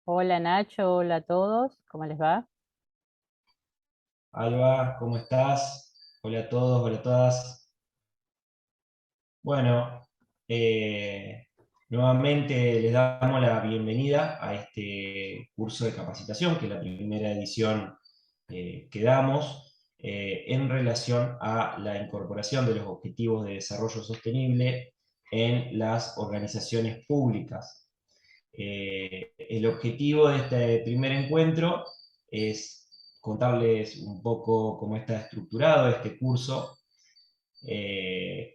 Hola Nacho, hola a todos, ¿cómo les va? Alba, ¿cómo estás? Hola a todos, hola a todas. Bueno, eh, nuevamente les damos la bienvenida a este curso de capacitación, que es la primera edición que damos en relación a la incorporación de los objetivos de desarrollo sostenible en las organizaciones públicas. El objetivo de este primer encuentro es contarles un poco cómo está estructurado este curso,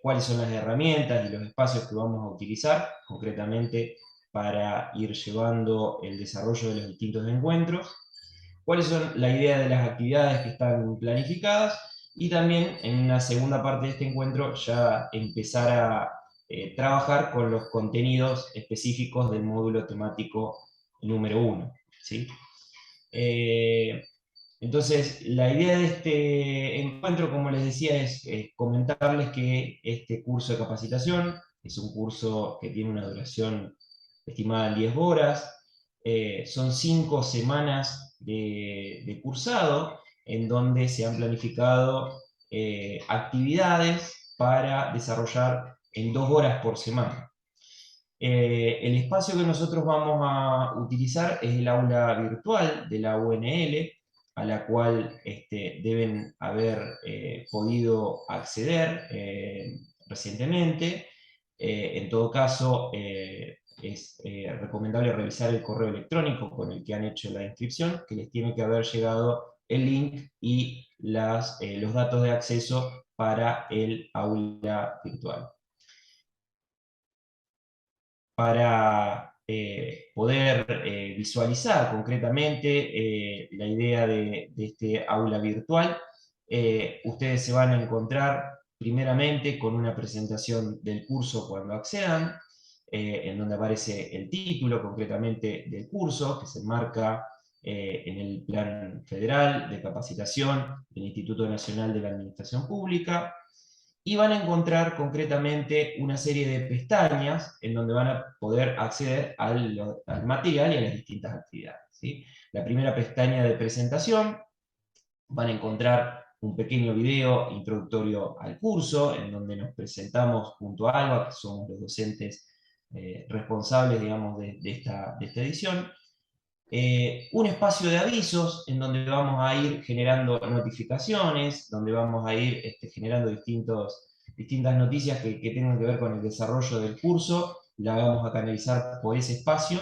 cuáles son las herramientas y los espacios que vamos a utilizar concretamente para ir llevando el desarrollo de los distintos encuentros, cuáles son la idea de las actividades que están planificadas y también en una segunda parte de este encuentro ya empezar a trabajar con los contenidos específicos del módulo temático número uno, ¿sí? Eh, entonces, la idea de este encuentro, como les decía, es comentarles que este curso de capacitación es un curso que tiene una duración estimada en 10 horas. Son 5 semanas de cursado en donde se han planificado actividades para desarrollar en 2 horas por semana. El espacio que nosotros vamos a utilizar es el aula virtual de la UNL, a la cual deben haber podido acceder recientemente. En todo caso, es recomendable revisar el correo electrónico con el que han hecho la inscripción, que les tiene que haber llegado el link y los datos de acceso para el aula virtual. Para poder visualizar concretamente la idea de este aula virtual. Ustedes se van a encontrar primeramente con una presentación del curso cuando accedan, en donde aparece el título concretamente del curso, que se enmarca en el Plan Federal de Capacitación del Instituto Nacional de la Administración Pública, y van a encontrar concretamente una serie de pestañas en donde van a poder acceder al material y a las distintas actividades, ¿sí? La primera pestaña de presentación, van a encontrar un pequeño video introductorio al curso, en donde nos presentamos junto a Alba, que somos los docentes responsables, digamos, de esta edición. Un espacio de avisos en donde vamos a ir generando notificaciones, donde vamos a ir generando distintas noticias que tengan que ver con el desarrollo del curso, la vamos a canalizar por ese espacio,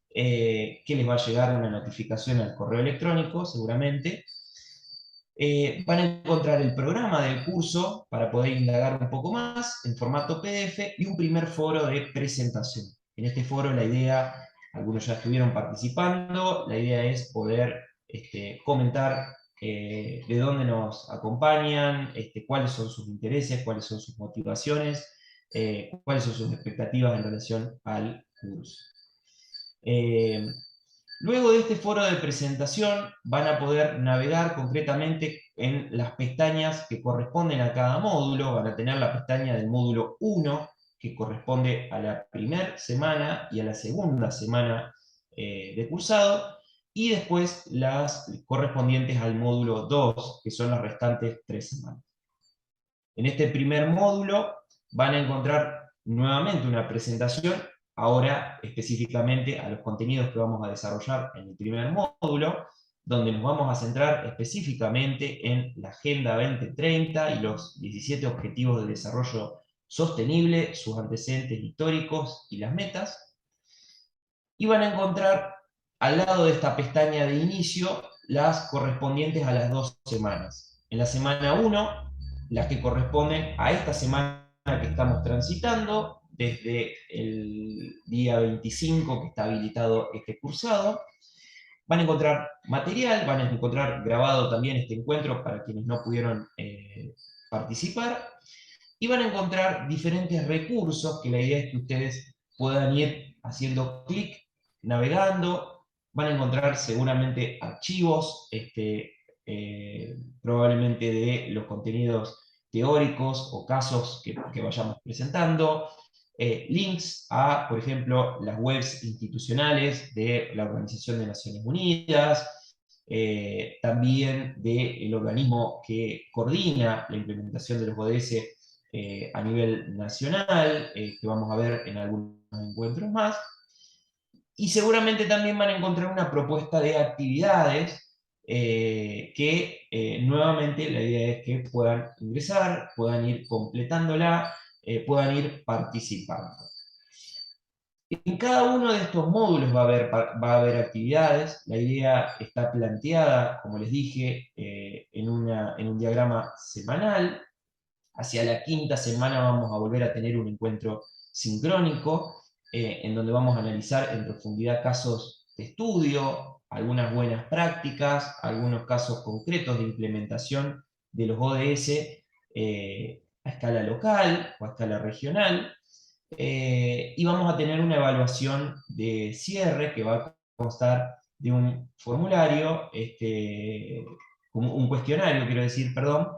que les va a llegar una notificación al correo electrónico seguramente. Van a encontrar el programa del curso para poder indagar un poco más en formato PDF y un primer foro de presentación. En este foro la idea, algunos ya estuvieron participando, la idea es poder comentar de dónde nos acompañan, cuáles son sus intereses, cuáles son sus motivaciones, cuáles son sus expectativas en relación al curso. Eh, Luego de este foro de presentación van a poder navegar concretamente en las pestañas que corresponden a cada módulo. Van a tener la pestaña del módulo 1, que corresponde a la primera semana y a la segunda semana de cursado, y después las correspondientes al módulo 2, que son las restantes 3 semanas. En este primer módulo van a encontrar nuevamente una presentación, ahora específicamente a los contenidos que vamos a desarrollar en el primer módulo, donde nos vamos a centrar específicamente en la Agenda 2030 y los 17 Objetivos de Desarrollo Sostenible, sus antecedentes históricos y las metas. Y van a encontrar al lado de esta pestaña de inicio las correspondientes a las 2 semanas. En la semana 1, las que corresponden a esta semana que estamos transitando, desde el día 25 que está habilitado este cursado. Van a encontrar material, van a encontrar grabado también este encuentro para quienes no pudieron participar, y van a encontrar diferentes recursos que la idea es que ustedes puedan ir haciendo clic, navegando. Van a encontrar seguramente archivos, probablemente de los contenidos teóricos o casos que vayamos presentando. links a, por ejemplo, las webs institucionales de la Organización de Naciones Unidas, también del organismo que coordina la implementación de los ODS a nivel nacional, que vamos a ver en algunos encuentros más. Y seguramente también van a encontrar una propuesta de actividades que nuevamente la idea es que puedan ingresar, puedan ir completándola, puedan ir participando. En cada uno de estos módulos va a haber actividades. La idea está planteada, como les dije, en un diagrama semanal. Hacia la quinta semana vamos a volver a tener un encuentro sincrónico, en donde vamos a analizar en profundidad casos de estudio, algunas buenas prácticas, algunos casos concretos de implementación de los ODS a escala local o a escala regional. Y vamos a tener una evaluación de cierre que va a constar de un formulario, un cuestionario, quiero decir, perdón,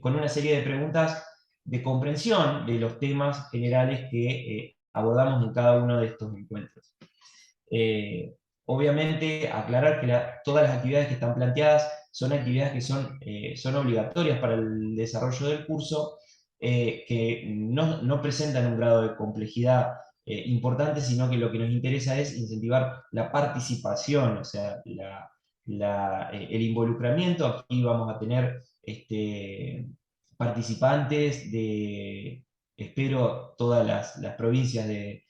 con una serie de preguntas de comprensión de los temas generales que abordamos en cada uno de estos encuentros. Obviamente, aclarar que todas las actividades que están planteadas son actividades que son obligatorias para el desarrollo del curso, que no presentan un grado de complejidad importante, sino que lo que nos interesa es incentivar la participación, o sea, el involucramiento. Aquí vamos a tener participantes de, espero, todas las provincias de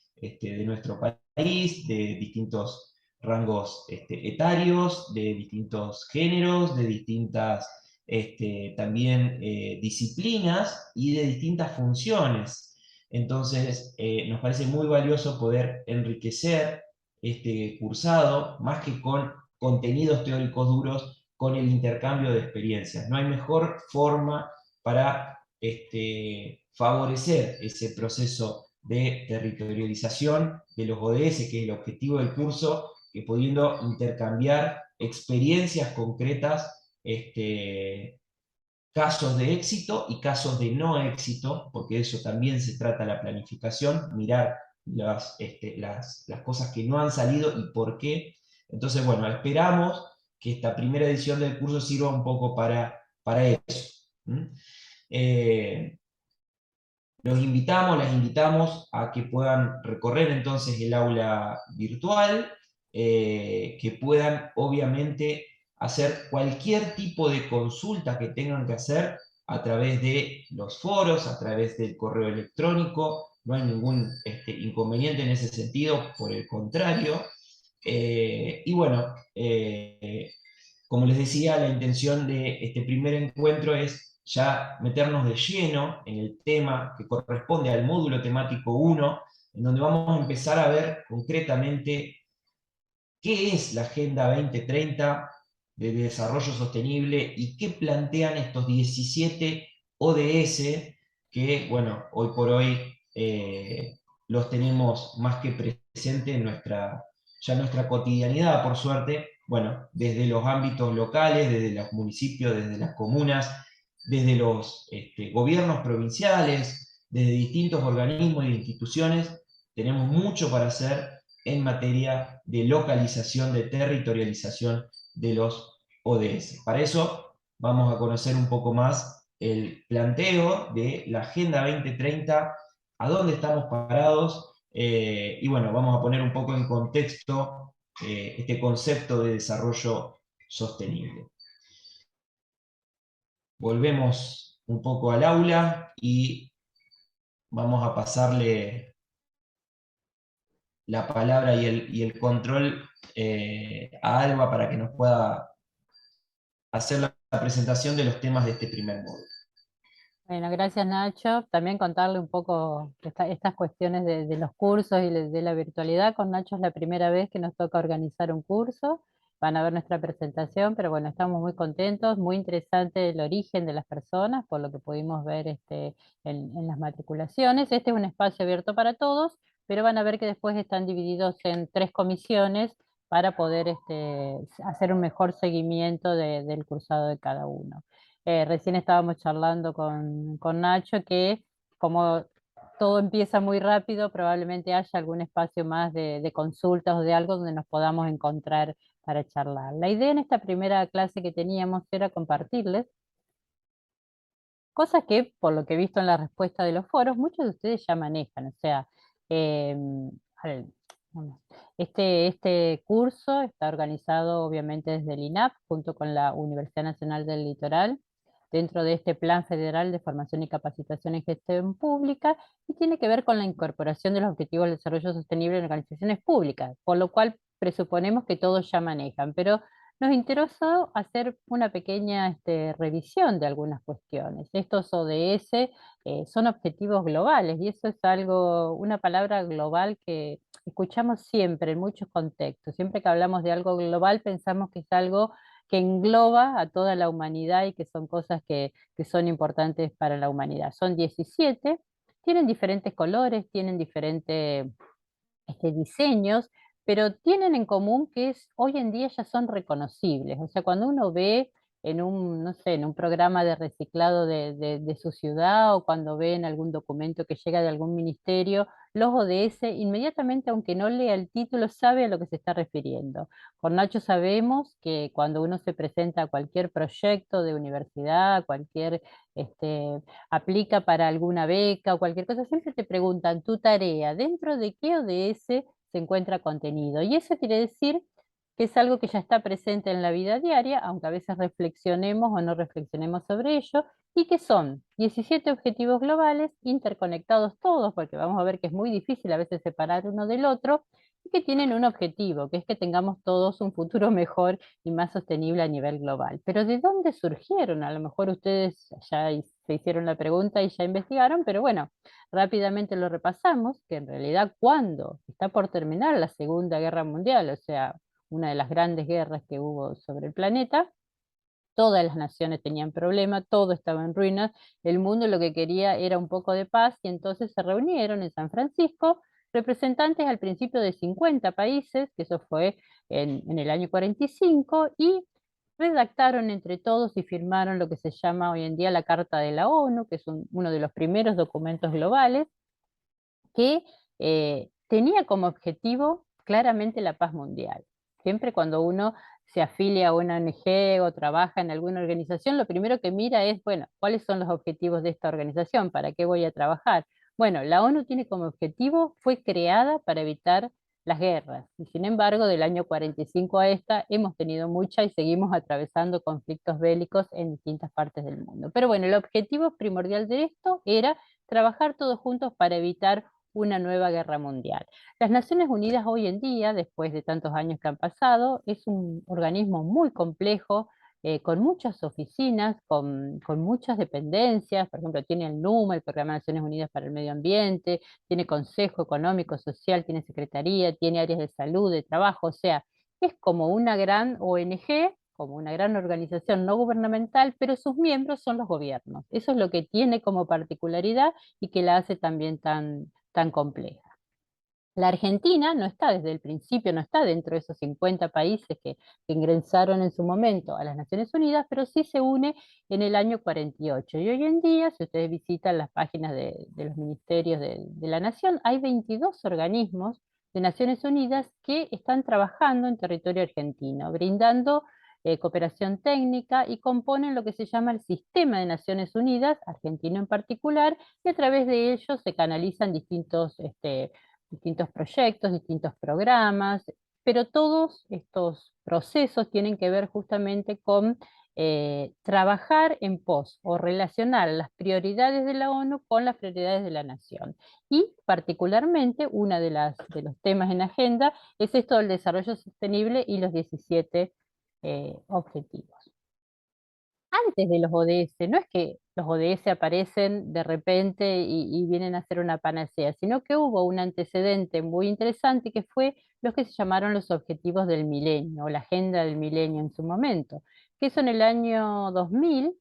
nuestro país, de distintos rangos etarios, de distintos géneros, de distintas también disciplinas y de distintas funciones. Entonces, nos parece muy valioso poder enriquecer este cursado, más que con contenidos teóricos duros, con el intercambio de experiencias. No hay mejor forma para favorecer ese proceso de territorialización de los ODS, que es el objetivo del curso, que pudiendo intercambiar experiencias concretas, casos de éxito y casos de no éxito, porque de eso también se trata la planificación, mirar las cosas que no han salido y por qué. Entonces, bueno, esperamos que esta primera edición del curso sirva un poco para eso. Eh, las invitamos a que puedan recorrer entonces el aula virtual, que puedan obviamente hacer cualquier tipo de consulta que tengan que hacer a través de los foros, a través del correo electrónico. No hay ningún inconveniente en ese sentido, por el contrario. Y bueno, como les decía, la intención de este primer encuentro es ya meternos de lleno en el tema que corresponde al módulo temático 1, en donde vamos a empezar a ver concretamente qué es la Agenda 2030 de Desarrollo Sostenible y qué plantean estos 17 ODS que, bueno, hoy por hoy los tenemos más que presente en nuestra cotidianidad, por suerte, bueno, desde los ámbitos locales, desde los municipios, desde las comunas, desde los gobiernos provinciales, desde distintos organismos e instituciones, tenemos mucho para hacer en materia de localización, de territorialización de los ODS. Para eso vamos a conocer un poco más el planteo de la Agenda 2030, a dónde estamos parados, y bueno, vamos a poner un poco en contexto este concepto de desarrollo sostenible. Volvemos un poco al aula y vamos a pasarle la palabra y el control a Alba para que nos pueda hacer la presentación de los temas de este primer módulo. Bueno, gracias Nacho. También contarle un poco estas cuestiones de los cursos y de la virtualidad. Con Nacho es la primera vez que nos toca organizar un curso. Van a ver nuestra presentación, pero bueno, estamos muy contentos, muy interesante el origen de las personas, por lo que pudimos ver en las matriculaciones. Este es un espacio abierto para todos, pero van a ver que después están divididos en 3 comisiones para poder hacer un mejor seguimiento del cursado de cada uno. Recién estábamos charlando con Nacho que como todo empieza muy rápido, probablemente haya algún espacio más de consultas o de algo donde nos podamos encontrar para charlar. La idea en esta primera clase que teníamos era compartirles cosas que, por lo que he visto en la respuesta de los foros, muchos de ustedes ya manejan. O sea, eh, a ver, vamos. Este curso está organizado obviamente desde el INAP, junto con la Universidad Nacional del Litoral, dentro de este Plan Federal de Formación y Capacitación en Gestión Pública, y tiene que ver con la incorporación de los Objetivos del Desarrollo Sostenible en organizaciones públicas, por lo cual presuponemos que todos ya manejan, pero nos interesó hacer una pequeña revisión de algunas cuestiones. Estos ODS son objetivos globales y eso es algo, una palabra global que escuchamos siempre en muchos contextos. Siempre que hablamos de algo global pensamos que es algo que engloba a toda la humanidad y que son cosas que son importantes para la humanidad. Son 17, tienen diferentes colores, tienen diferentes diseños, pero tienen en común que hoy en día ya son reconocibles. O sea, cuando uno ve en un, no sé, en un programa de reciclado de su ciudad o cuando ve en algún documento que llega de algún ministerio, los ODS, inmediatamente, aunque no lea el título, sabe a lo que se está refiriendo. Con Nacho sabemos que cuando uno se presenta a cualquier proyecto de universidad, cualquier este, aplica para alguna beca o cualquier cosa, siempre te preguntan tu tarea, ¿dentro de qué ODS se encuentra contenido? Y eso quiere decir que es algo que ya está presente en la vida diaria, aunque a veces reflexionemos o no reflexionemos sobre ello, y que son 17 objetivos globales, interconectados todos, porque vamos a ver que es muy difícil a veces separar uno del otro, y que tienen un objetivo, que es que tengamos todos un futuro mejor y más sostenible a nivel global. Pero ¿de dónde surgieron? A lo mejor ustedes ya se hicieron la pregunta y ya investigaron, pero bueno, rápidamente lo repasamos, que en realidad cuando está por terminar la Segunda Guerra Mundial, o sea, una de las grandes guerras que hubo sobre el planeta, todas las naciones tenían problemas, todo estaba en ruinas, el mundo lo que quería era un poco de paz y entonces se reunieron en San Francisco representantes al principio de 50 países, que eso fue en el año 45, y redactaron entre todos y firmaron lo que se llama hoy en día la Carta de la ONU, que es uno de los primeros documentos globales, que tenía como objetivo claramente la paz mundial. Siempre cuando uno se afilia a una ONG o trabaja en alguna organización, lo primero que mira es, bueno, ¿cuáles son los objetivos de esta organización? ¿Para qué voy a trabajar? Bueno, la ONU tiene como objetivo, fue creada para evitar las guerras, y sin embargo, del año 45 a esta hemos tenido mucha y seguimos atravesando conflictos bélicos en distintas partes del mundo. Pero bueno, el objetivo primordial de esto era trabajar todos juntos para evitar una nueva guerra mundial. Las Naciones Unidas hoy en día, después de tantos años que han pasado, es un organismo muy complejo, con muchas oficinas, con muchas dependencias. Por ejemplo, tiene el NUMA, el Programa de Naciones Unidas para el Medio Ambiente, tiene Consejo Económico, Social, tiene Secretaría, tiene áreas de salud, de trabajo, o sea, es como una gran ONG, como una gran organización no gubernamental, pero sus miembros son los gobiernos. Eso es lo que tiene como particularidad y que la hace también tan compleja. La Argentina no está desde el principio, no está dentro de esos 50 países que ingresaron en su momento a las Naciones Unidas, pero sí se une en el año 48. Y hoy en día, si ustedes visitan las páginas de los ministerios de la Nación, hay 22 organismos de Naciones Unidas que están trabajando en territorio argentino, brindando cooperación técnica y componen lo que se llama el Sistema de Naciones Unidas, argentino en particular, y a través de ellos se canalizan distintos proyectos, distintos programas, pero todos estos procesos tienen que ver justamente con trabajar en pos o relacionar las prioridades de la ONU con las prioridades de la nación. Y particularmente, uno de los temas en agenda es esto del desarrollo sostenible y los 17 objetivos. Antes de los ODS, no es que los ODS aparecen de repente y vienen a ser una panacea, sino que hubo un antecedente muy interesante que fue los que se llamaron los Objetivos del Milenio, o la Agenda del Milenio en su momento, que eso en el año 2000,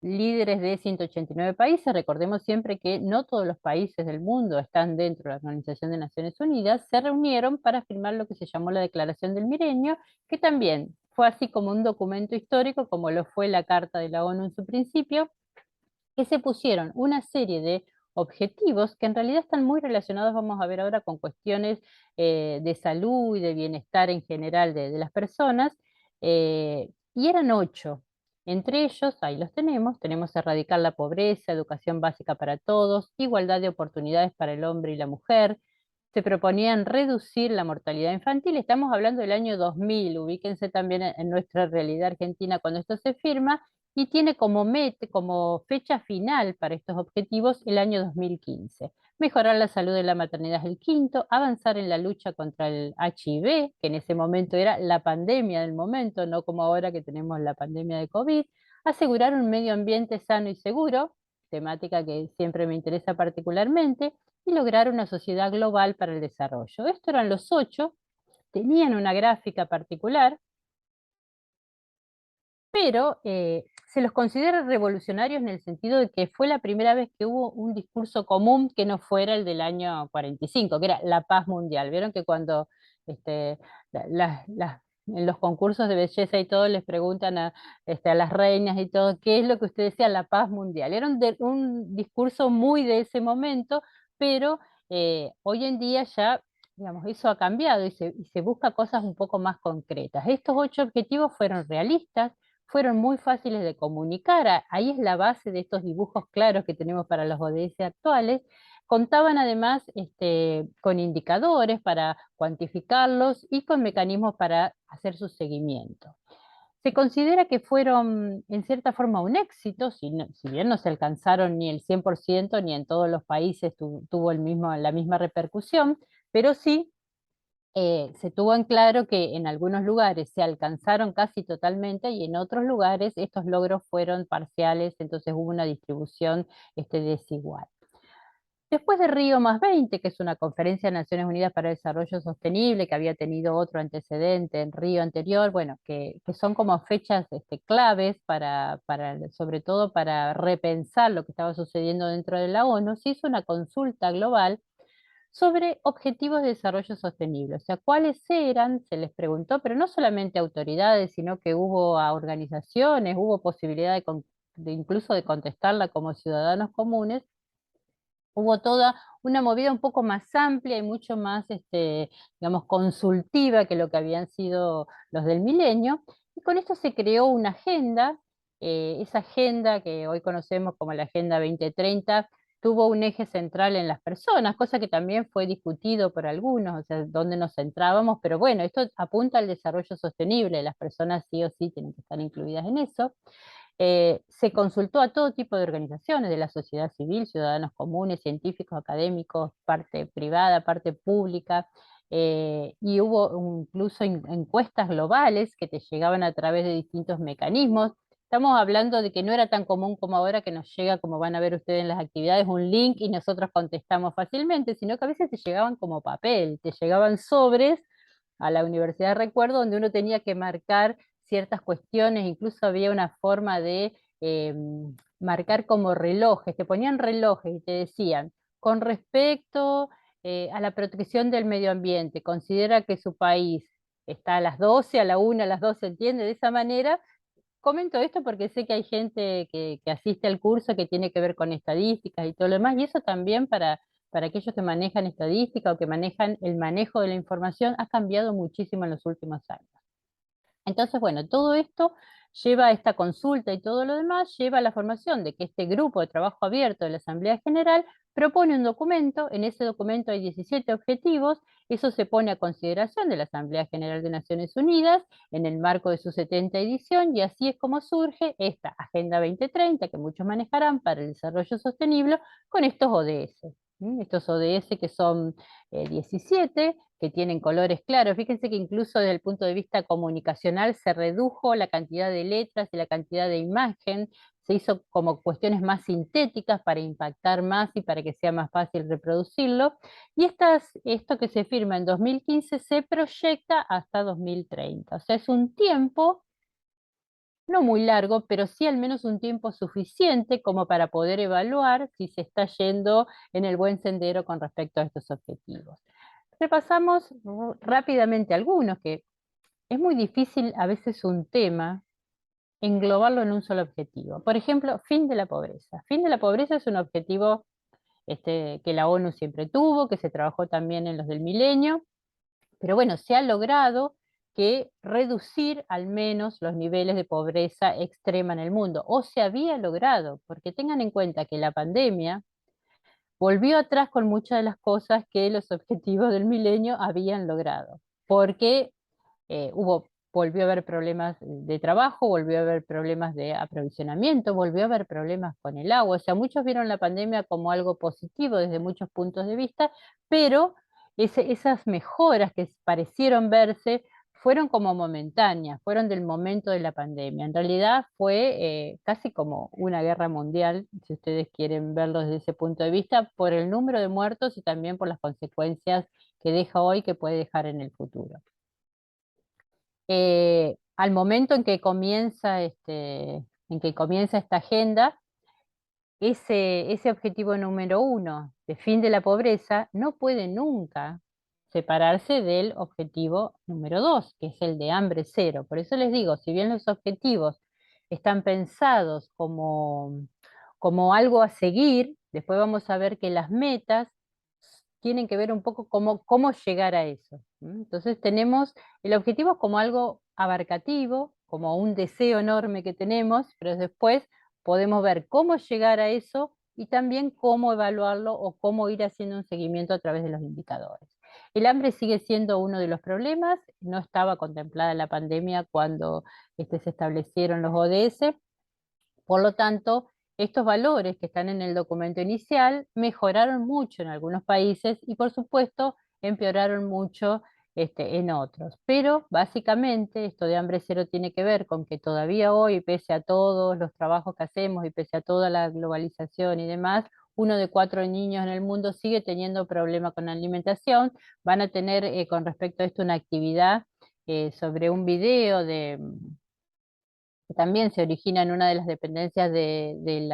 líderes de 189 países, recordemos siempre que no todos los países del mundo están dentro de la Organización de Naciones Unidas, se reunieron para firmar lo que se llamó la Declaración del Milenio, que también fue así como un documento histórico, como lo fue la Carta de la ONU en su principio, que se pusieron una serie de objetivos que en realidad están muy relacionados, vamos a ver ahora, con cuestiones de salud y de bienestar en general de las personas, y eran 8. Entre ellos, ahí los tenemos erradicar la pobreza, educación básica para todos, igualdad de oportunidades para el hombre y la mujer. Se proponían reducir la mortalidad infantil. Estamos hablando del año 2000, ubíquense también en nuestra realidad argentina cuando esto se firma, y tiene como fecha final para estos objetivos el año 2015. Mejorar la salud de la maternidad es el quinto, avanzar en la lucha contra el HIV, que en ese momento era la pandemia del momento, no como ahora que tenemos la pandemia de COVID, asegurar un medio ambiente sano y seguro, temática que siempre me interesa particularmente, y lograr una sociedad global para el desarrollo. Estos eran los 8, tenían una gráfica particular, pero se los considera revolucionarios en el sentido de que fue la primera vez que hubo un discurso común que no fuera el del año 45, que era la paz mundial. Vieron que cuando este, en los concursos de belleza y todo les preguntan a las reinas y todo, ¿qué es lo que usted decía, la paz mundial? Era un discurso muy de ese momento, pero hoy en día ya, digamos, eso ha cambiado y se busca cosas un poco más concretas. Estos 8 objetivos fueron realistas, fueron muy fáciles de comunicar. Ahí es la base de estos dibujos claros que tenemos para los ODS actuales. Contaban además con indicadores para cuantificarlos y con mecanismos para hacer su seguimiento. Se considera que fueron en cierta forma un éxito, si bien no se alcanzaron ni el 100% ni en todos los países tuvo la misma repercusión, pero sí se tuvo en claro que en algunos lugares se alcanzaron casi totalmente y en otros lugares estos logros fueron parciales, entonces hubo una distribución desigual. Después de Río+20, que es una conferencia de Naciones Unidas para el Desarrollo Sostenible, que había tenido otro antecedente en Río anterior, bueno, que son como fechas claves sobre todo para repensar lo que estaba sucediendo dentro de la ONU, se hizo una consulta global sobre objetivos de desarrollo sostenible. O sea, cuáles eran, se les preguntó, pero no solamente a autoridades, sino que hubo a organizaciones, hubo posibilidad de incluso de contestarla como ciudadanos comunes. Hubo toda una movida un poco más amplia y mucho más, digamos, consultiva que lo que habían sido los del milenio. Y con esto se creó una agenda. Esa agenda que hoy conocemos como la Agenda 2030 tuvo un eje central en las personas, cosa que también fue discutido por algunos, o sea, dónde nos centrábamos, pero bueno, esto apunta al desarrollo sostenible, las personas sí o sí tienen que estar incluidas en eso. Se consultó a todo tipo de organizaciones de la sociedad civil, ciudadanos comunes, científicos, académicos, parte privada, parte pública, y hubo incluso encuestas globales que te llegaban a través de distintos mecanismos. Estamos hablando de que no era tan común como ahora, que nos llega, como van a ver ustedes en las actividades, un link y nosotros contestamos fácilmente, sino que a veces te llegaban como papel, te llegaban sobres a la universidad, recuerdo, donde uno tenía que marcar ciertas cuestiones, incluso había una forma de marcar como relojes, te ponían relojes y te decían, con respecto a la protección del medio ambiente, considera que su país está a las 12, a la 1, a las 2, ¿se entiende? De esa manera, comento esto porque sé que hay gente que asiste al curso que tiene que ver con estadísticas y todo lo demás, y eso también para aquellos que manejan estadística o que manejan el manejo de la información ha cambiado muchísimo en los últimos años. Entonces, bueno, todo esto lleva a esta consulta y todo lo demás, lleva a la formación de que este grupo de trabajo abierto de la Asamblea General propone un documento. En ese documento hay 17 objetivos, eso se pone a consideración de la Asamblea General de Naciones Unidas en el marco de su 70 edición, y así es como surge esta Agenda 2030, que muchos manejarán, para el desarrollo sostenible, con estos ODS. Estos ODS que son 17, que tienen colores claros. Fíjense que incluso desde el punto de vista comunicacional se redujo la cantidad de letras y la cantidad de imagen, se hizo como cuestiones más sintéticas para impactar más y para que sea más fácil reproducirlo. Y esto que se firma en 2015 se proyecta hasta 2030. O sea, es un tiempo no muy largo, pero sí al menos un tiempo suficiente como para poder evaluar si se está yendo en el buen sendero con respecto a estos objetivos. Repasamos rápidamente algunos, que es muy difícil a veces un tema englobarlo en un solo objetivo. Por ejemplo, fin de la pobreza. Fin de la pobreza es un objetivo que la ONU siempre tuvo, que se trabajó también en los del milenio, pero bueno, se ha logrado que reducir al menos los niveles de pobreza extrema en el mundo, o se había logrado, porque tengan en cuenta que la pandemia volvió atrás con muchas de las cosas que los objetivos del milenio habían logrado, porque volvió a haber problemas de trabajo, volvió a haber problemas de aprovisionamiento, volvió a haber problemas con el agua. O sea, muchos vieron la pandemia como algo positivo desde muchos puntos de vista, pero esas mejoras que parecieron verse fueron como momentáneas, fueron del momento de la pandemia. En realidad fue casi como una guerra mundial, si ustedes quieren verlo desde ese punto de vista, por el número de muertos y también por las consecuencias que deja hoy, que puede dejar en el futuro. Al momento en que comienza esta agenda, ese objetivo número uno de fin de la pobreza no puede nunca separarse del objetivo número dos, que es el de hambre cero. Por eso les digo, si bien los objetivos están pensados como algo a seguir, después vamos a ver que las metas tienen que ver un poco cómo llegar a eso. Entonces tenemos el objetivo como algo abarcativo, como un deseo enorme que tenemos, pero después podemos ver cómo llegar a eso y también cómo evaluarlo o cómo ir haciendo un seguimiento a través de los indicadores. El hambre sigue siendo uno de los problemas, no estaba contemplada la pandemia cuando se establecieron los ODS, por lo tanto, estos valores que están en el documento inicial mejoraron mucho en algunos países y por supuesto empeoraron mucho en otros. Pero básicamente esto de hambre cero tiene que ver con que todavía hoy, pese a todos los trabajos que hacemos y pese a toda la globalización y demás, 1 de 4 niños en el mundo sigue teniendo problemas con la alimentación. Van a tener con respecto a esto una actividad sobre un video que también se origina en una de las dependencias de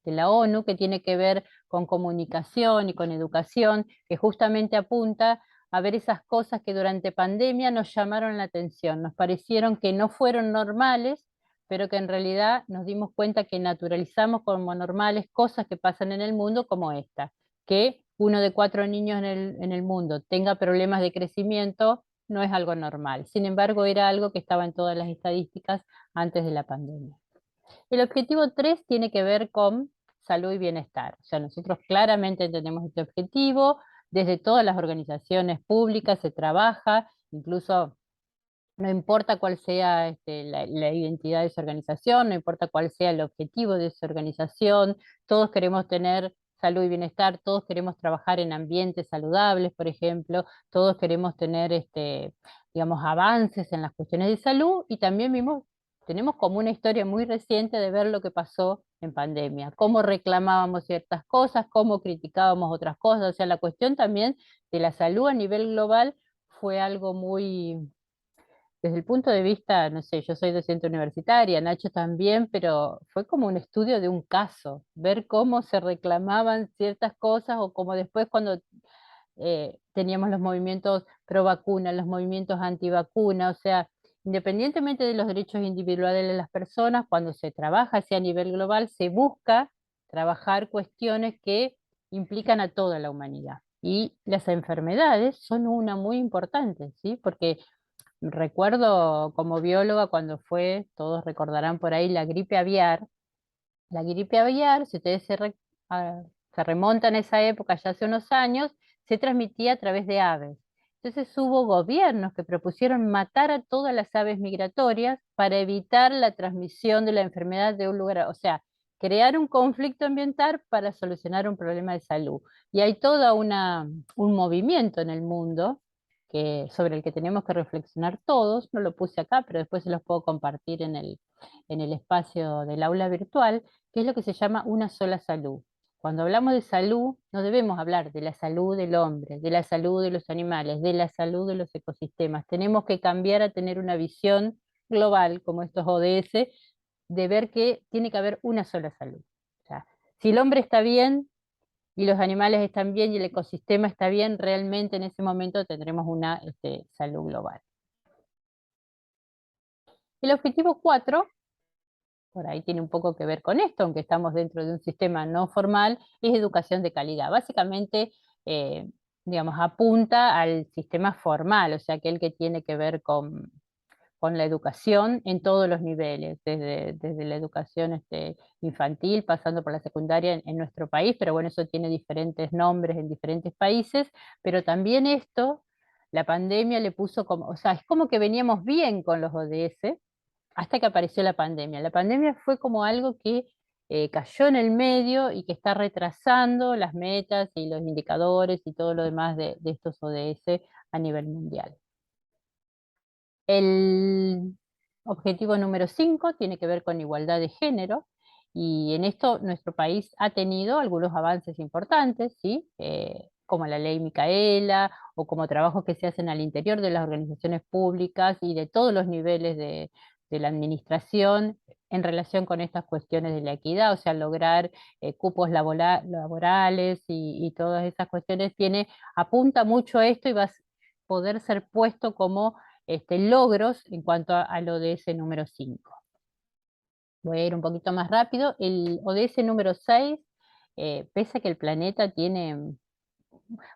la ONU, que tiene que ver con comunicación y con educación, que justamente apunta a ver esas cosas que durante pandemia nos llamaron la atención, nos parecieron que no fueron normales, pero que en realidad nos dimos cuenta que naturalizamos como normales cosas que pasan en el mundo como esta, que 1 de 4 niños en el mundo tenga problemas de crecimiento no es algo normal. Sin embargo, era algo que estaba en todas las estadísticas antes de la pandemia. El objetivo 3 tiene que ver con salud y bienestar. O sea, nosotros claramente entendemos este objetivo, desde todas las organizaciones públicas se trabaja, incluso no importa cuál sea la identidad de esa organización, no importa cuál sea el objetivo de esa organización, todos queremos tener salud y bienestar, todos queremos trabajar en ambientes saludables, por ejemplo, todos queremos tener, digamos, avances en las cuestiones de salud y también tenemos como una historia muy reciente de ver lo que pasó en pandemia, cómo reclamábamos ciertas cosas, cómo criticábamos otras cosas, o sea, la cuestión también de la salud a nivel global fue algo muy desde el punto de vista, no sé, yo soy docente universitaria, Nacho también, pero fue como un estudio de un caso, ver cómo se reclamaban ciertas cosas o cómo después cuando teníamos los movimientos pro vacuna, los movimientos antivacuna, o sea, independientemente de los derechos individuales de las personas, cuando se trabaja hacia a nivel global, se busca trabajar cuestiones que implican a toda la humanidad. Y las enfermedades son una muy importante, ¿sí? Porque recuerdo como bióloga cuando fue, todos recordarán por ahí, la gripe aviar. La gripe aviar, si ustedes se remontan a esa época, ya hace unos años, se transmitía a través de aves. Entonces hubo gobiernos que propusieron matar a todas las aves migratorias para evitar la transmisión de la enfermedad de un lugar, o sea, crear un conflicto ambiental para solucionar un problema de salud. Y hay todo un movimiento en el mundo sobre el que tenemos que reflexionar todos, no lo puse acá, pero después se los puedo compartir en el espacio del aula virtual, que es lo que se llama una sola salud. Cuando hablamos de salud, no debemos hablar de la salud del hombre, de la salud de los animales, de la salud de los ecosistemas. Tenemos que cambiar a tener una visión global, como estos ODS, de ver que tiene que haber una sola salud. O sea, si el hombre está bien y los animales están bien y el ecosistema está bien, realmente en ese momento tendremos una salud global. El objetivo 4, por ahí tiene un poco que ver con esto, aunque estamos dentro de un sistema no formal, es educación de calidad. Básicamente, eh, digamos, apunta al sistema formal, o sea, aquel que tiene que ver con la educación en todos los niveles, desde la educación infantil, pasando por la secundaria en nuestro país, pero bueno, eso tiene diferentes nombres en diferentes países, pero también esto, la pandemia le puso como, o sea, es como que veníamos bien con los ODS hasta que apareció la pandemia. La pandemia fue como algo que cayó en el medio y que está retrasando las metas y los indicadores y todo lo demás de estos ODS a nivel mundial. El objetivo número 5 tiene que ver con igualdad de género y en esto nuestro país ha tenido algunos avances importantes, ¿sí? Como la ley Micaela o como trabajos que se hacen al interior de las organizaciones públicas y de todos los niveles de la administración en relación con estas cuestiones de la equidad, o sea, lograr cupos laborales y todas esas cuestiones apunta mucho a esto y va a poder ser puesto como logros en cuanto al ODS número 5. Voy a ir un poquito más rápido. El ODS número 6, pese a que el planeta tiene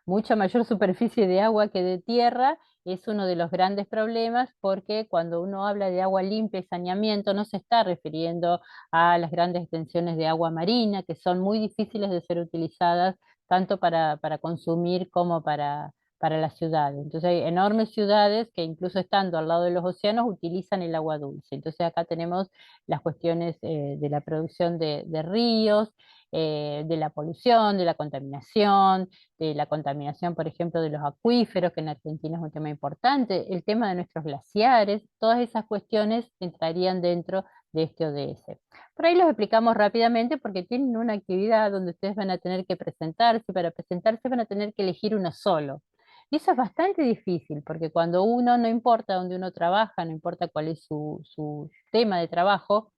mucha mayor superficie de agua que de tierra, es uno de los grandes problemas porque cuando uno habla de agua limpia y saneamiento no se está refiriendo a las grandes extensiones de agua marina, que son muy difíciles de ser utilizadas tanto para consumir como para las ciudades. Entonces hay enormes ciudades que incluso estando al lado de los océanos utilizan el agua dulce. Entonces acá tenemos las cuestiones de la producción de ríos, de la polución, de la contaminación, por ejemplo, de los acuíferos, que en Argentina es un tema importante, el tema de nuestros glaciares, todas esas cuestiones entrarían dentro de este ODS. Por ahí los explicamos rápidamente porque tienen una actividad donde ustedes van a tener que presentarse, y para presentarse van a tener que elegir uno solo. Y eso es bastante difícil, porque cuando uno, no importa dónde uno trabaja, no importa cuál es su tema de trabajo,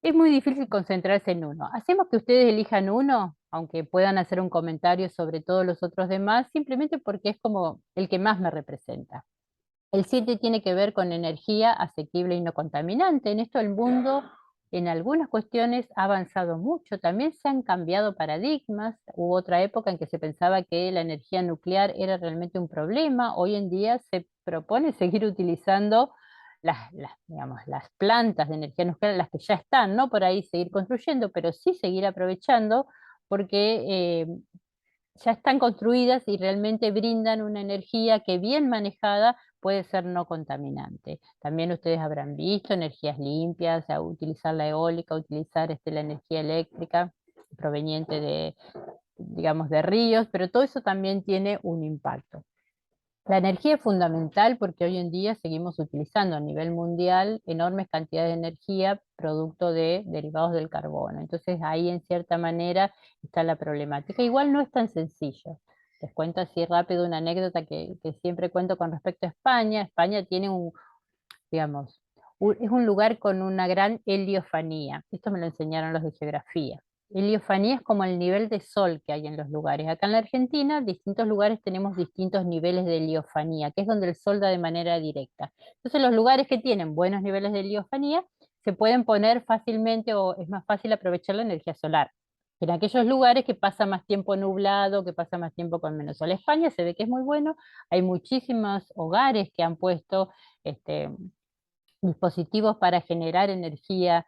es muy difícil concentrarse en uno. Hacemos que ustedes elijan uno, aunque puedan hacer un comentario sobre todos los otros demás, simplemente porque es como el que más me representa. El 7 tiene que ver con energía asequible y no contaminante. En esto el mundo, en algunas cuestiones, ha avanzado mucho. También se han cambiado paradigmas. Hubo otra época en que se pensaba que la energía nuclear era realmente un problema. Hoy en día se propone seguir utilizando digamos, las plantas de energía nuclear, las que ya están, no por ahí seguir construyendo, pero sí seguir aprovechando porque ya están construidas y realmente brindan una energía que bien manejada puede ser no contaminante. También ustedes habrán visto energías limpias, a utilizar la eólica, utilizar la energía eléctrica proveniente digamos, de ríos, pero todo eso también tiene un impacto. La energía es fundamental porque hoy en día seguimos utilizando a nivel mundial enormes cantidades de energía producto de derivados del carbono. Entonces ahí en cierta manera está la problemática. Igual no es tan sencillo. Les cuento así rápido una anécdota que siempre cuento con respecto a España. España tiene digamos, es un lugar con una gran heliofanía. Esto me lo enseñaron los de geografía. Heliofanía es como el nivel de sol que hay en los lugares. Acá en la Argentina, distintos lugares tenemos distintos niveles de heliofanía, que es donde el sol da de manera directa. Entonces, los lugares que tienen buenos niveles de heliofanía se pueden poner fácilmente o es más fácil aprovechar la energía solar. En aquellos lugares que pasa más tiempo nublado, que pasa más tiempo con menos sol. España se ve que es muy bueno. Hay muchísimos hogares que han puesto este, dispositivos para generar energía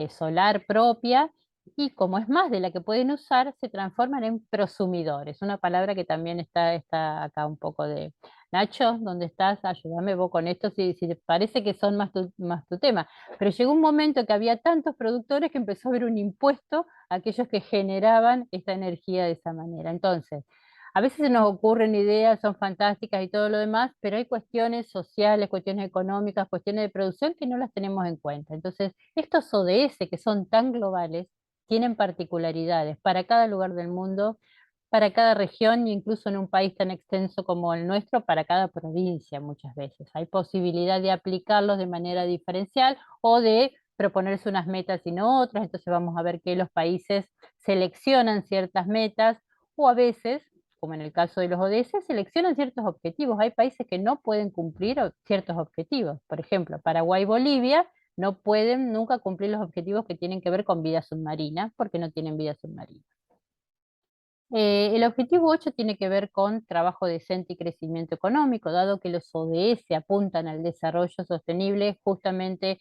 solar propia y como es más de la que pueden usar, se transforman en prosumidores, una palabra que también está acá un poco de... Nacho, ¿dónde estás? Ayúdame vos con esto, si te parece que son más tu tema. Pero llegó un momento que había tantos productores que empezó a haber un impuesto a aquellos que generaban esta energía de esa manera. Entonces, a veces se nos ocurren ideas, son fantásticas y todo lo demás, pero hay cuestiones sociales, cuestiones económicas, cuestiones de producción que no las tenemos en cuenta. Entonces, estos ODS que son tan globales tienen particularidades para cada lugar del mundo, para cada región, e incluso en un país tan extenso como el nuestro, para cada provincia muchas veces. Hay posibilidad de aplicarlos de manera diferencial o de proponerse unas metas y no otras. Entonces vamos a ver que los países seleccionan ciertas metas o a veces como en el caso de los ODS, seleccionan ciertos objetivos. Hay países que no pueden cumplir ciertos objetivos. Por ejemplo, Paraguay y Bolivia no pueden nunca cumplir los objetivos que tienen que ver con vida submarina, porque no tienen vida submarina. El objetivo 8 tiene que ver con trabajo decente y crecimiento económico, dado que los ODS apuntan al desarrollo sostenible, justamente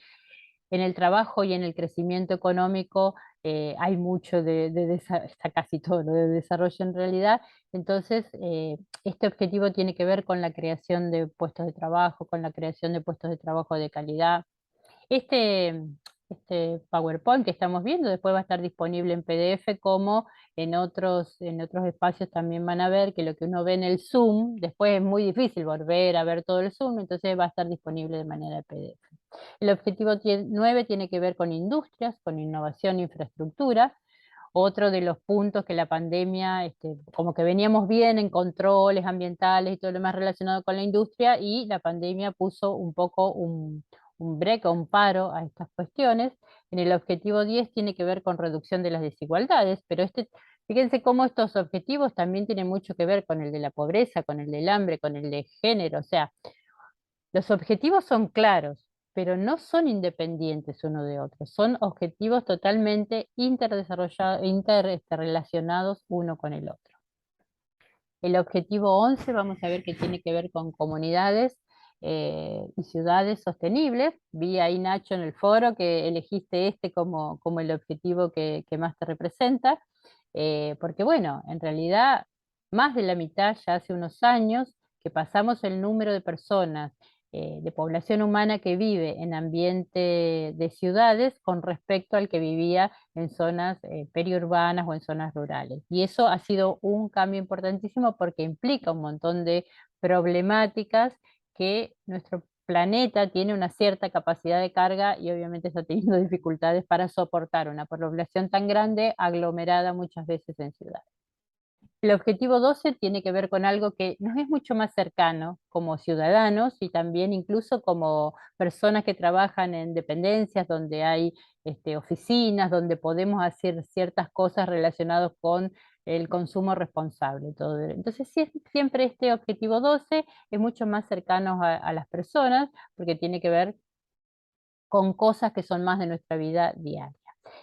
en el trabajo y en el crecimiento económico hay mucho está casi todo lo de desarrollo en realidad. Entonces, este objetivo tiene que ver con la creación de puestos de trabajo, con la creación de puestos de trabajo de calidad. Este, este PowerPoint que estamos viendo después va a estar disponible en PDF, como en otros espacios también van a ver que lo que uno ve en el Zoom, después es muy difícil volver a ver todo el Zoom, entonces va a estar disponible de manera de PDF. El objetivo 9 tiene que ver con industrias, con innovación e infraestructura. Otro de los puntos que la pandemia, como que veníamos bien en controles ambientales y todo lo más relacionado con la industria, y la pandemia puso un poco un break o un paro a estas cuestiones. En el objetivo 10 tiene que ver con reducción de las desigualdades, pero fíjense cómo estos objetivos también tienen mucho que ver con el de la pobreza, con el del hambre, con el de género. O sea, los objetivos son claros, pero no son independientes uno de otro. Son objetivos totalmente interrelacionados uno con el otro. El objetivo 11 vamos a ver que tiene que ver con comunidades y ciudades sostenibles. Vi ahí, Nacho, en el foro que elegiste este como el objetivo que más te representa, porque bueno, en realidad más de la mitad ya hace unos años que pasamos el número de personas, de población humana que vive en ambiente de ciudades con respecto al que vivía en zonas periurbanas o en zonas rurales. Y eso ha sido un cambio importantísimo porque implica un montón de problemáticas que nuestro planeta tiene una cierta capacidad de carga y obviamente está teniendo dificultades para soportar una población tan grande aglomerada muchas veces en ciudades. El objetivo 12 tiene que ver con algo que nos es mucho más cercano como ciudadanos y también incluso como personas que trabajan en dependencias donde hay oficinas, donde podemos hacer ciertas cosas relacionadas con el consumo responsable. Todo. Entonces, siempre este objetivo 12 es mucho más cercano a las personas porque tiene que ver con cosas que son más de nuestra vida diaria.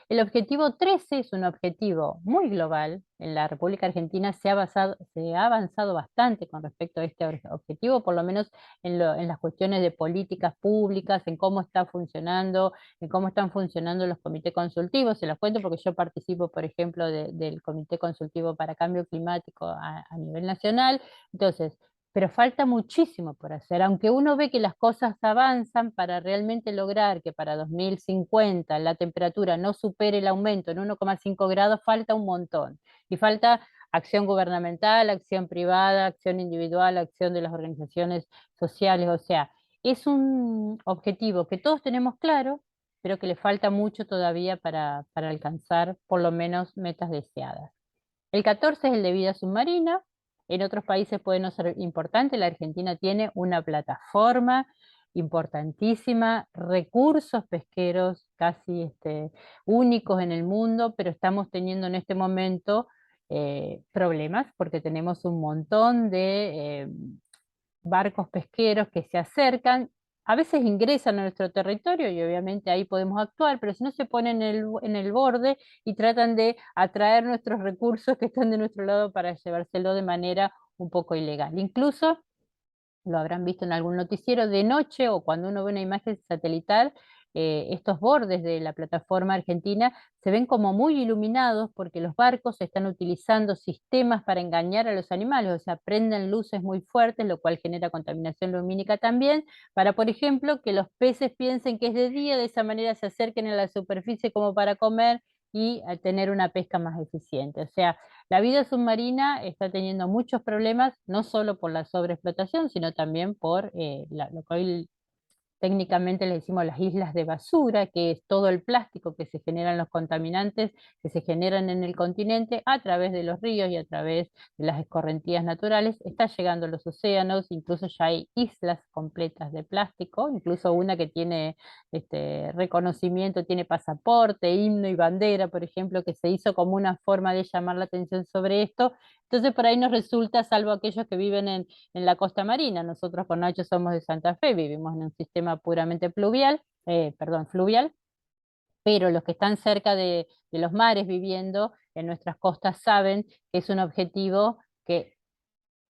El objetivo 13 es un objetivo muy global. En la República Argentina se ha avanzado bastante con respecto a este objetivo, por lo menos en las cuestiones de políticas públicas, en cómo está funcionando, en cómo están funcionando los comités consultivos. Se los cuento porque yo participo, por ejemplo, del Comité Consultivo para Cambio Climático a nivel nacional. Entonces, pero falta muchísimo por hacer, aunque uno ve que las cosas avanzan para realmente lograr que para 2050 la temperatura no supere el aumento en 1,5 grados, falta un montón. Y falta acción gubernamental, acción privada, acción individual, acción de las organizaciones sociales. O sea, es un objetivo que todos tenemos claro, pero que le falta mucho todavía para alcanzar por lo menos metas deseadas. El 14 es el de vida submarina. En otros países puede no ser importante. La Argentina tiene una plataforma importantísima, recursos pesqueros casi únicos en el mundo, pero estamos teniendo en este momento problemas porque tenemos un montón de barcos pesqueros que se acercan, a veces ingresan a nuestro territorio y obviamente ahí podemos actuar, pero si no se ponen en el borde y tratan de atraer nuestros recursos que están de nuestro lado para llevárselo de manera un poco ilegal. Incluso lo habrán visto en algún noticiero de noche o cuando uno ve una imagen satelital, estos bordes de la plataforma argentina se ven como muy iluminados porque los barcos están utilizando sistemas para engañar a los animales, o sea, prenden luces muy fuertes, lo cual genera contaminación lumínica también, para, por ejemplo, que los peces piensen que es de día, de esa manera se acerquen a la superficie como para comer y tener una pesca más eficiente. O sea, la vida submarina está teniendo muchos problemas, no solo por la sobreexplotación, sino también por lo que hoy técnicamente le decimos las islas de basura, que es todo el plástico que se generan los contaminantes que se generan en el continente a través de los ríos y a través de las escorrentías naturales, está llegando a los océanos, incluso ya hay islas completas de plástico, incluso una que tiene reconocimiento, tiene pasaporte, himno y bandera, por ejemplo, que se hizo como una forma de llamar la atención sobre esto. Entonces por ahí nos resulta, salvo aquellos que viven en la costa marina, nosotros con Nacho somos de Santa Fe, vivimos en un sistema ecosistema puramente fluvial, pero los que están cerca de los mares viviendo en nuestras costas saben que es un objetivo que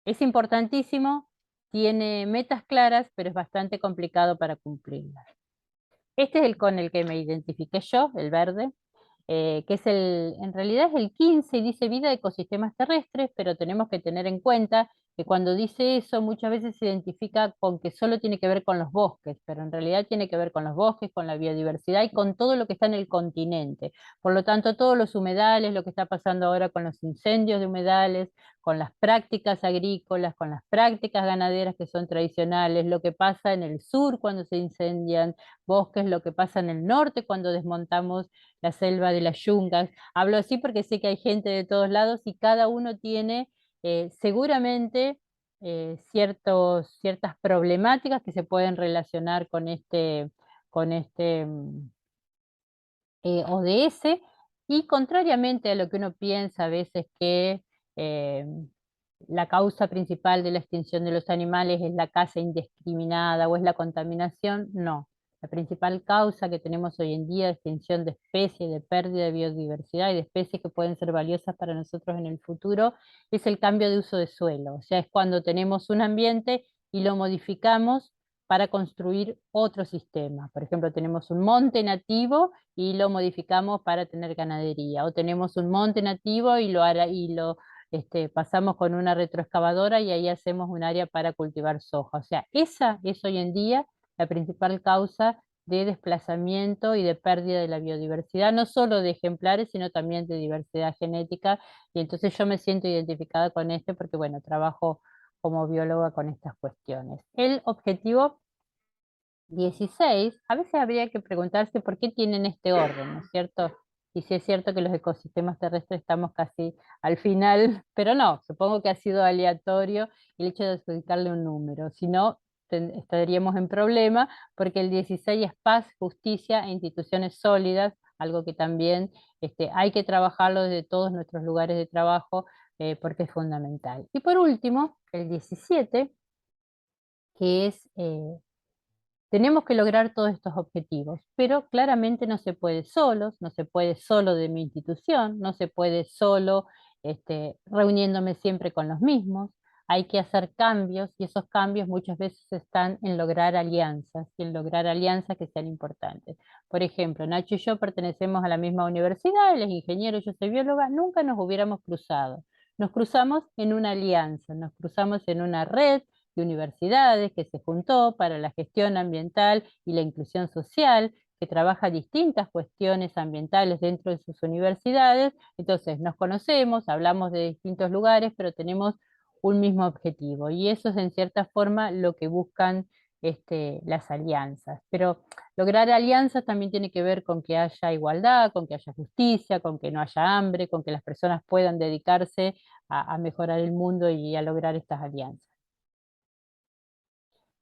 es importantísimo, tiene metas claras, pero es bastante complicado para cumplirlas. Este es el con el que me identifiqué yo, el verde, que es en realidad es el 15 y dice vida de ecosistemas terrestres, pero tenemos que tener en cuenta que cuando dice eso muchas veces se identifica con que solo tiene que ver con los bosques, pero en realidad tiene que ver con los bosques, con la biodiversidad y con todo lo que está en el continente. Por lo tanto, todos los humedales, lo que está pasando ahora con los incendios de humedales, con las prácticas agrícolas, con las prácticas ganaderas que son tradicionales, lo que pasa en el sur cuando se incendian bosques, lo que pasa en el norte cuando desmontamos la selva de las yungas. Hablo así porque sé que hay gente de todos lados y cada uno tiene seguramente ciertas problemáticas que se pueden relacionar con este ODS, y contrariamente a lo que uno piensa a veces que eh, la causa principal de la extinción de los animales es la caza indiscriminada o es la contaminación, no. La principal causa que tenemos hoy en día de extinción de especies, de pérdida de biodiversidad y de especies que pueden ser valiosas para nosotros en el futuro es el cambio de uso de suelo. O sea, es cuando tenemos un ambiente y lo modificamos para construir otro sistema. Por ejemplo, tenemos un monte nativo y lo modificamos para tener ganadería, o tenemos un monte nativo y lo pasamos con una retroexcavadora y ahí hacemos un área para cultivar soja. O sea, esa es hoy en día la principal causa de desplazamiento y de pérdida de la biodiversidad, no solo de ejemplares, sino también de diversidad genética. Y entonces yo me siento identificada con este porque, bueno, trabajo como bióloga con estas cuestiones. El objetivo 16, a veces habría que preguntarse por qué tienen este orden, ¿no es cierto? Y si es cierto que los ecosistemas terrestres estamos casi al final, pero no, supongo que ha sido aleatorio el hecho de adjudicarle un número, si no estaríamos en problema, porque el 16 es paz, justicia e instituciones sólidas, algo que también hay que trabajarlo desde todos nuestros lugares de trabajo, porque es fundamental. Y por último, el 17, que es tenemos que lograr todos estos objetivos, pero claramente no se puede solos, no se puede solo de mi institución, no se puede solo reuniéndome siempre con los mismos. Hay que hacer cambios y esos cambios muchas veces están en lograr alianzas y en lograr alianzas que sean importantes. Por ejemplo, Nacho y yo pertenecemos a la misma universidad, él es ingeniero, yo soy bióloga, nunca nos hubiéramos cruzado. Nos cruzamos en una alianza, nos cruzamos en una red de universidades que se juntó para la gestión ambiental y la inclusión social, que trabaja distintas cuestiones ambientales dentro de sus universidades. Entonces nos conocemos, hablamos de distintos lugares, pero tenemos un mismo objetivo. Y eso es en cierta forma lo que buscan las alianzas. Pero lograr alianzas también tiene que ver con que haya igualdad, con que haya justicia, con que no haya hambre, con que las personas puedan dedicarse a mejorar el mundo y a lograr estas alianzas.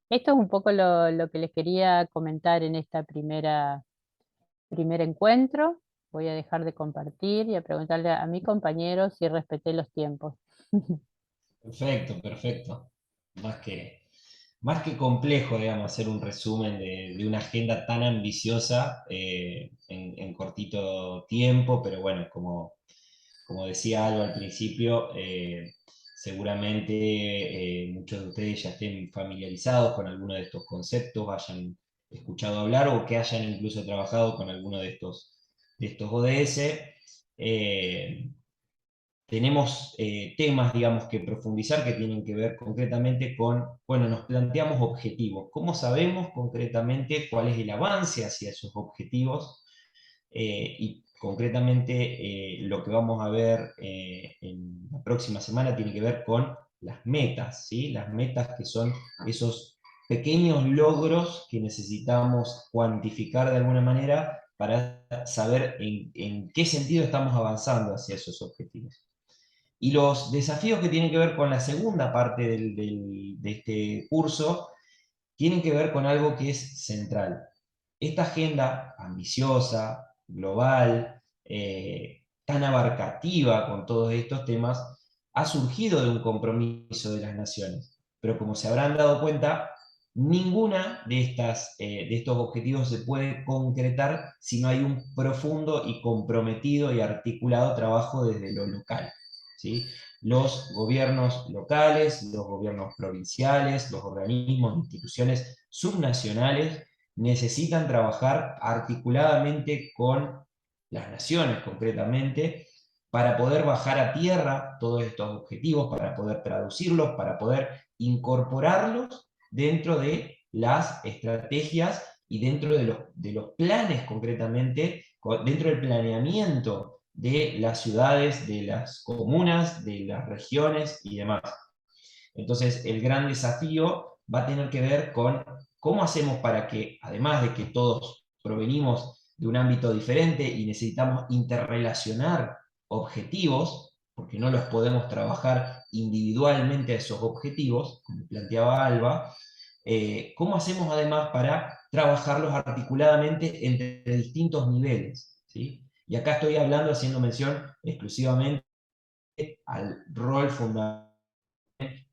Esto es un poco lo que les quería comentar en esta primer encuentro. Voy a dejar de compartir y a preguntarle a mi compañero si respeté los tiempos. Perfecto, perfecto. Más que, más que complejo, digamos, hacer un resumen de una agenda tan ambiciosa en cortito tiempo, pero bueno, como decía algo al principio, seguramente muchos de ustedes ya estén familiarizados con alguno de estos conceptos, hayan escuchado hablar o que hayan incluso trabajado con alguno de estos ODS. Eh, Tenemos temas, digamos, que profundizar que tienen que ver concretamente con, bueno, nos planteamos objetivos. ¿Cómo sabemos concretamente cuál es el avance hacia esos objetivos? Y concretamente lo que vamos a ver en la próxima semana tiene que ver con las metas, ¿sí? Las metas que son esos pequeños logros que necesitamos cuantificar de alguna manera para saber en qué sentido estamos avanzando hacia esos objetivos. Y los desafíos que tienen que ver con la segunda parte de este curso tienen que ver con algo que es central. Esta agenda ambiciosa, global, tan abarcativa con todos estos temas, ha surgido de un compromiso de las naciones. Pero como se habrán dado cuenta, Ninguna de estos objetivos se puede concretar si no hay un profundo y comprometido y articulado trabajo desde lo local, ¿sí? Los gobiernos locales, los gobiernos provinciales, los organismos, instituciones subnacionales necesitan trabajar articuladamente con las naciones concretamente para poder bajar a tierra todos estos objetivos, para poder traducirlos, para poder incorporarlos dentro de las estrategias y dentro de los planes concretamente, dentro del planeamiento de las ciudades, de las comunas, de las regiones y demás. Entonces, el gran desafío va a tener que ver con cómo hacemos para que, además de que todos provenimos de un ámbito diferente y necesitamos interrelacionar objetivos, porque no los podemos trabajar individualmente a esos objetivos, como planteaba Alba, ¿cómo hacemos además para trabajarlos articuladamente entre distintos niveles? ¿Sí? Y acá estoy hablando, haciendo mención exclusivamente al rol fundamental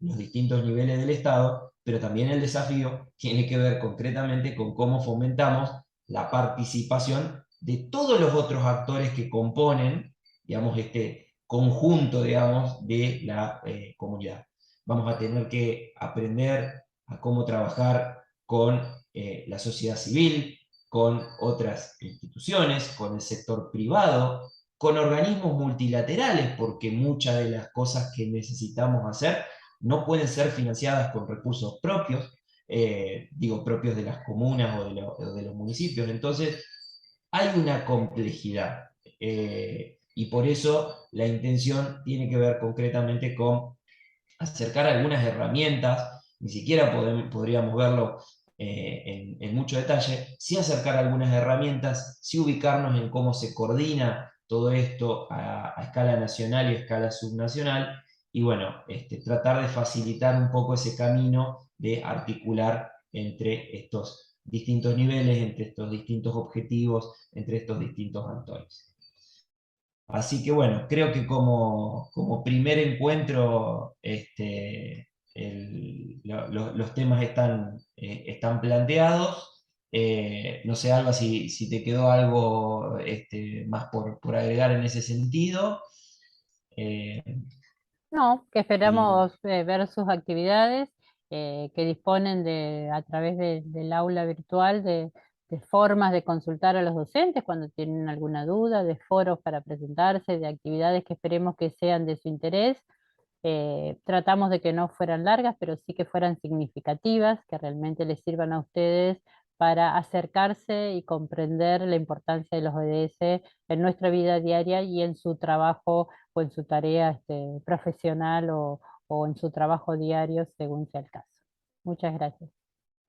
los distintos niveles del Estado, pero también el desafío tiene que ver concretamente con cómo fomentamos la participación de todos los otros actores que componen, digamos, este conjunto, digamos, de la comunidad. Vamos a tener que aprender a cómo trabajar con la sociedad civil, con otras instituciones, con el sector privado, con organismos multilaterales, porque muchas de las cosas que necesitamos hacer no pueden ser financiadas con recursos propios, digo, propios de las comunas o de los municipios. Entonces, hay una complejidad. Y por eso la intención tiene que ver concretamente con acercar algunas herramientas, ni siquiera podríamos verlo en mucho detalle, sí acercar algunas herramientas, sí ubicarnos en cómo se coordina todo esto a escala nacional y a escala subnacional, y bueno, tratar de facilitar un poco ese camino de articular entre estos distintos niveles, entre estos distintos objetivos, entre estos distintos actores. Así que bueno, creo que como primer encuentro los temas están planteados. No sé, Alba, si te quedó algo más por agregar en ese sentido. Eh, No, que y esperamos ver sus actividades que disponen de, a través del aula virtual de formas de consultar a los docentes cuando tienen alguna duda, de foros para presentarse, de actividades que esperemos que sean de su interés. Tratamos de que no fueran largas, pero sí que fueran significativas, que realmente les sirvan a ustedes para acercarse y comprender la importancia de los ODS en nuestra vida diaria y en su trabajo o en su tarea profesional o en su trabajo diario, según sea el caso. Muchas gracias.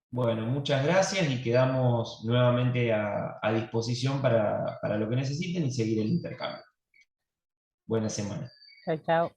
bueno, muchas gracias y quedamos nuevamente a disposición para lo que necesiten y seguir el intercambio. Buena semana. Chao, chao.